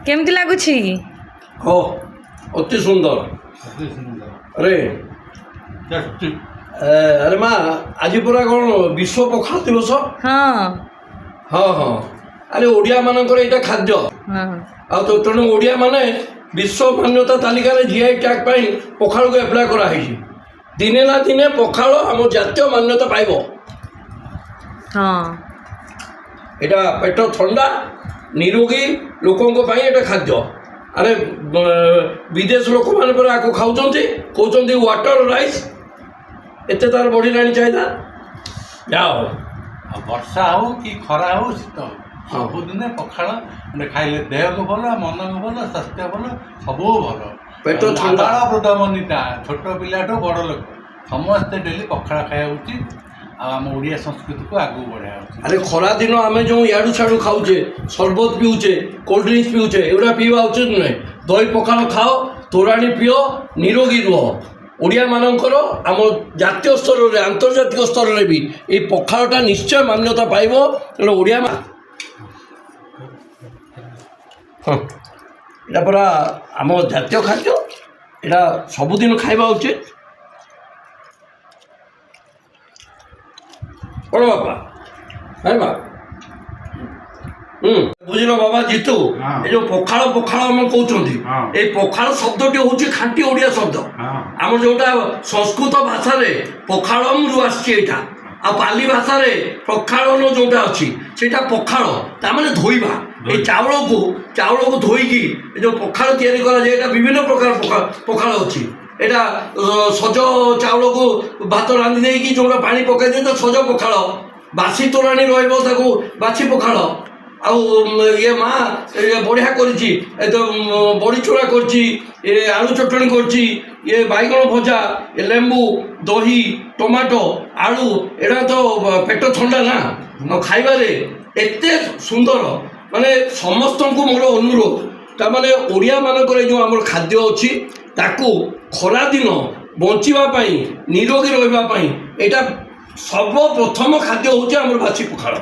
କେମିତି ଲାଗୁଛି? हो अति सुंदर। अरे अरे माँ आज पूरा कौन विश्व पखाल दिवस? हाँ हाँ हाँ अरे ओडिया मानकर यहाँ खाद्य हाँ तो तेणु ओडिया माने विश्व मान्यता तालिका जीआई टैग पखाल को एप्लाय कराई। दिने ना दिने पखाल आम जातीय मान्यता पाइब। हाँ एटा पेट ठंडा निरोगी लोकों ये खाद्य। अरे विदेश लोक मैंने आपको खाऊँ कहते वाटर राइस एत तार बढ़ला चाहिदा जाओ वर्षा हो कि खरा हो शीत सबुदिने पखाड़ खाइले देह को भल मन को भल स्वास्थ्य भल सब भल पेट ठंडा प्रधानमंत्रीटा छोट पिलाठू बड़ लोक समस्ते डेली पखाड़ खाया उचित आम ओडिया संस्कृति को आगू बढ़ाया उचित। अरे खरा दिन आम जो इाड़ू छाड़ू खाऊे सरबत पीऊे कोल्ड ड्रिंक्स पीऊे एगुड़ा पीवा उचित नुहे। दही पखाल खाओ तोराणी पिओ निरोगी रुह। ओडिया मानकर आम जातीय स्तर में आंतर्जातिक स्तर में भी ये पखालटा निश्चय मान्यता पाइब। तेणु ओडिया हाँ यहाँ पूरा आम जातीय खाद्य यहाँ सबुदिन खाइबा उचित। कौन बापा है बा बुझल बाबा जीतू ये जो पखाल पखाल आम कहते पखाल शब्द टी हूँ खांटी ओडिया शब्द आम जोटा संस्कृत भाषा रे पखालम रु आसा आ पाली भाषा रे पखालन जोटा अच्छी सेटा पखाल ताने धोइबा ये चावल को धोईकी जो पखाल तैयारी करा जाए विभिन्न प्रकार पखाल अच्छी। एटा सज चावल को भात रांधि देकी जो पानी पकई दे तो सज पखाल बासी तोराणी रही बासी पखाल आउ ये माँ बढ़िया करी बड़ी चूड़ा कर आलू चटणी कर बैगण भजा ये लेंबू दही टमाटो आलू एटा तो पेट ठंडा ना खाइबारे एते सुंदर माने समस्त को मोर अनुरोध तामाने ओडिया मानकर जो आम खाद्य अच्छी ताकू खरा दिन बचापी निरोगी रही यहाँ सर्वप्रथम खाद्य हूँ आम बासी पखाल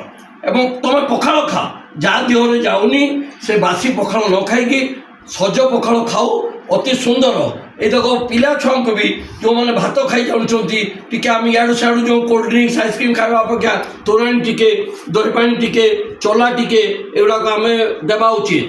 एवं तुम पखाल खा जहाँ देहरे जाऊनी से बासी पखाल न खाई सज पखाल खाओ अति सुंदर। ये देख पिला छुआ को भी जो मैंने भात खाई जाऊँगी टी आम इाड़ू सियाड़ू जो कोल्ड ड्रिंक्स आइसक्रीम खावा अपेक्षा तोराणी टी दही पानी टी चला टी एगुड़ा आम देवा उचित।